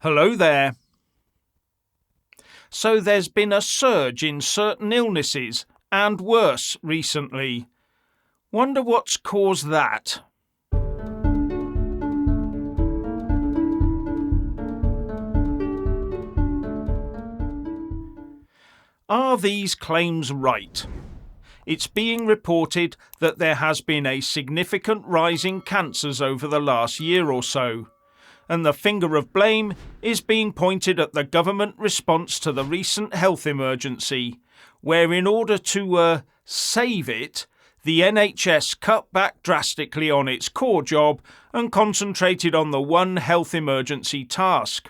Hello there. So there's been a surge in certain illnesses, and worse recently. Wonder what's caused that? Are these claims right? It's being reported that there has been a significant rise in cancers over the last year or so, and the finger of blame is being pointed at the government response to the recent health emergency, where in order to save it, the NHS cut back drastically on its core job and concentrated on the one health emergency task.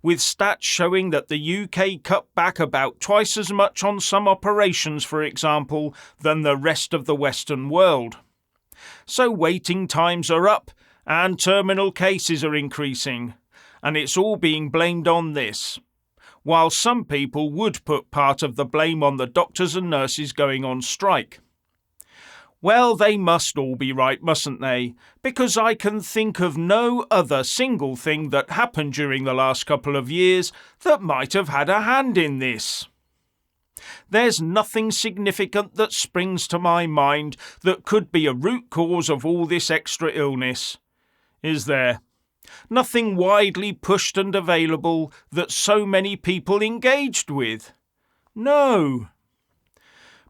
With stats showing that the UK cut back about twice as much on some operations, for example, than the rest of the Western world. So waiting times are up and terminal cases are increasing, and it's all being blamed on this. While some people would put part of the blame on the doctors and nurses going on strike. Well, they must all be right, mustn't they? Because I can think of no other single thing that happened during the last couple of years that might have had a hand in this. There's nothing significant that springs to my mind that could be a root cause of all this extra illness. Is there? Nothing widely pushed and available that so many people engaged with? No.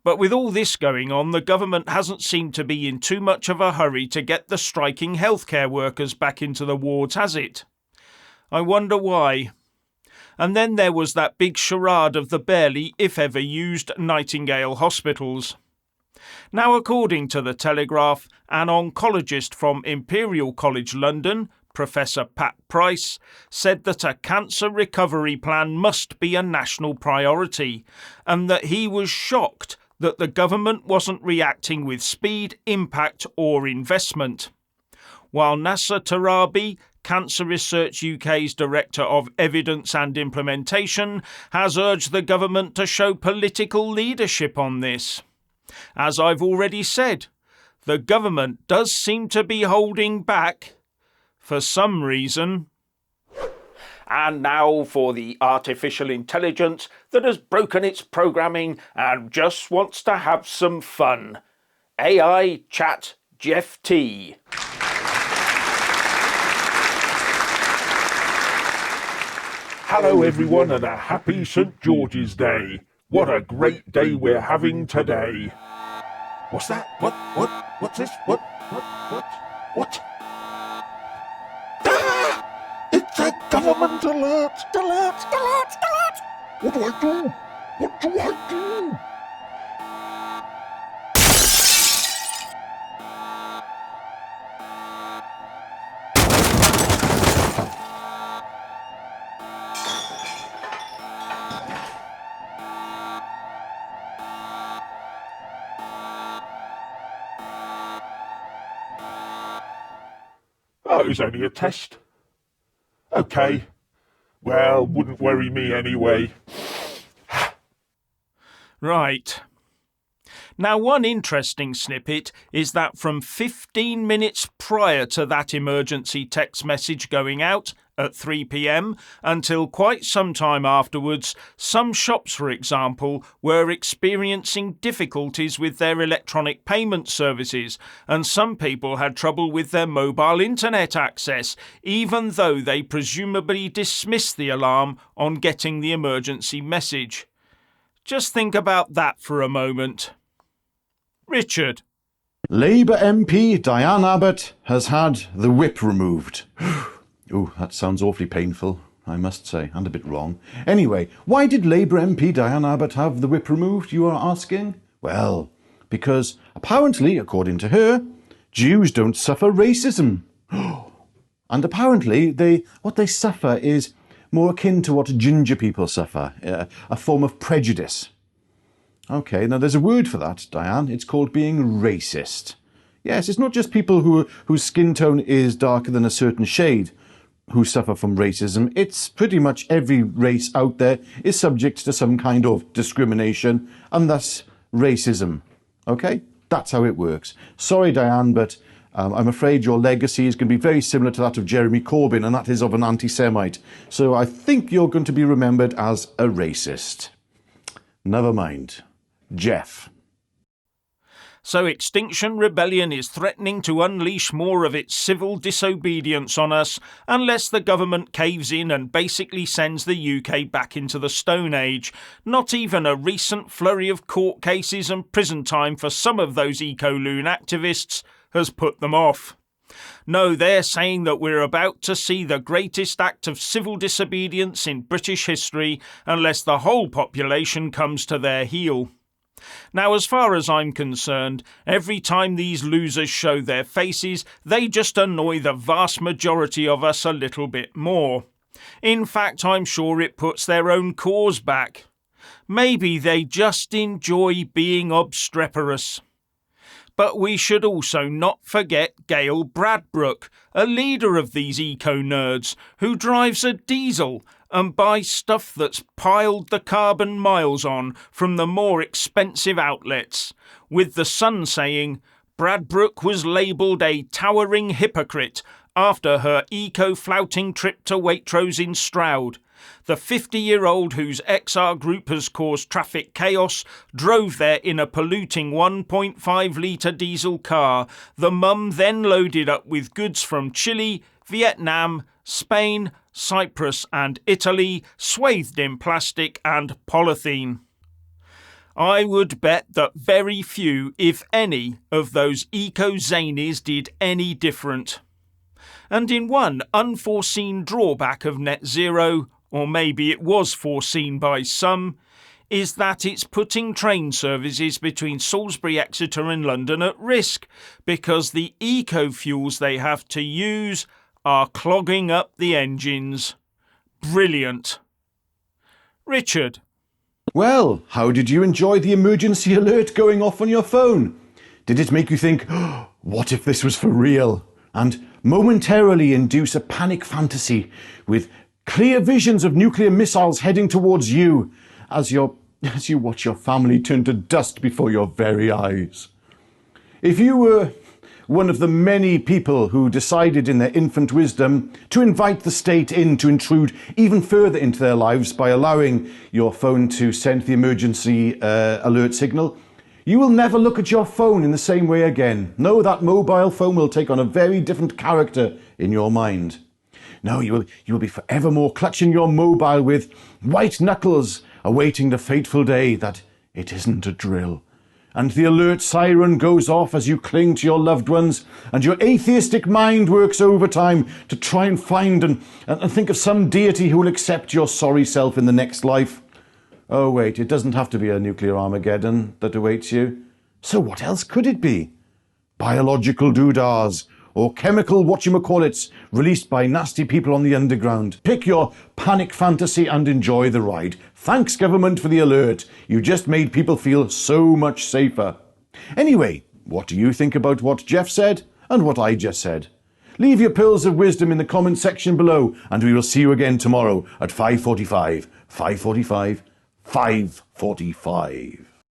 But with all this going on, the government hasn't seemed to be in too much of a hurry to get the striking healthcare workers back into the wards, has it? I wonder why. And then there was that big charade of the barely, if ever, used Nightingale hospitals. Now, according to the Telegraph, an oncologist from Imperial College London, Professor Pat Price, said that a cancer recovery plan must be a national priority, and that he was shocked that the government wasn't reacting with speed, impact or investment. While Nasser Tarabi, Cancer Research UK's Director of Evidence and Implementation, has urged the government to show political leadership on this. As I've already said, the government does seem to be holding back for some reason. And now for the artificial intelligence that has broken its programming and just wants to have some fun. AI Chat Jeff T. Hello everyone and a happy St. George's Day. What a great day we're having today. What's that? What's this? What? It's a government alert! Alert! What do I do? Oh, it was only a test. Okay. Well, wouldn't worry me anyway. Right. Now, one interesting snippet is that from 15 minutes prior to that emergency text message going out at 3 p.m. until quite some time afterwards, some shops, for example, were experiencing difficulties with their electronic payment services, and some people had trouble with their mobile internet access, even though they presumably dismissed the alarm on getting the emergency message. Just think about that for a moment. Richard. Labour MP Diane Abbott has had the whip removed. Oh, that sounds awfully painful, I must say, and a bit wrong. Anyway, why did Labour MP Diane Abbott have the whip removed, you are asking? Well, because apparently, according to her, Jews don't suffer racism. And apparently, what they suffer is more akin to what ginger people suffer, a form of prejudice. Okay, now there's a word for that, Diane. It's called being racist. Yes, it's not just people whose skin tone is darker than a certain shade who suffer from racism. It's pretty much every race out there is subject to some kind of discrimination and thus racism. Okay? That's how it works. Sorry, Diane, but I'm afraid your legacy is going to be very similar to that of Jeremy Corbyn, and that is of an anti-Semite. So I think you're going to be remembered as a racist. Never mind. Jeff. So Extinction Rebellion is threatening to unleash more of its civil disobedience on us unless the government caves in and basically sends the UK back into the Stone Age. Not even a recent flurry of court cases and prison time for some of those eco-loon activists has put them off. No, they're saying that we're about to see the greatest act of civil disobedience in British history unless the whole population comes to their heel. Now, as far as I'm concerned, every time these losers show their faces, they just annoy the vast majority of us a little bit more. In fact, I'm sure it puts their own cause back. Maybe they just enjoy being obstreperous. But we should also not forget Gail Bradbrook, a leader of these eco-nerds, who drives a diesel and buys stuff that's piled the carbon miles on from the more expensive outlets, with The Sun saying Bradbrook was labelled a towering hypocrite after her eco-flouting trip to Waitrose in Stroud. The 50-year-old whose XR group has caused traffic chaos drove there in a polluting 1.5-litre diesel car. The mum then loaded up with goods from Chile, Vietnam, Spain, Cyprus and Italy, swathed in plastic and polythene. I would bet that very few, if any, of those eco-zanies did any different. And in one unforeseen drawback of net zero, or maybe it was foreseen by some, is that it's putting train services between Salisbury, Exeter and London at risk, because the eco-fuels they have to use are clogging up the engines. Brilliant. Richard. Well, how did you enjoy the emergency alert going off on your phone? Did it make you think, oh, what if this was for real? And momentarily induce a panic fantasy with clear visions of nuclear missiles heading towards you as you watch your family turn to dust before your very eyes? If you were one of the many people who decided in their infant wisdom to invite the state in to intrude even further into their lives by allowing your phone to send the emergency alert signal, you will never look at your phone in the same way again. No, that mobile phone will take on a very different character in your mind. No, you will be forevermore clutching your mobile with white knuckles, awaiting the fateful day that it isn't a drill. And the alert siren goes off as you cling to your loved ones, and your atheistic mind works overtime to try and find and think of some deity who will accept your sorry self in the next life. Oh wait, it doesn't have to be a nuclear Armageddon that awaits you. So what else could it be? Biological doodahs, or chemical whatchamacallits released by nasty people on the underground. Pick your panic fantasy and enjoy the ride. Thanks, government, for the alert. You just made people feel so much safer. Anyway, what do you think about what Jeff said and what I just said? Leave your pearls of wisdom in the comment section below, and we will see you again tomorrow at 5:45. 5:45.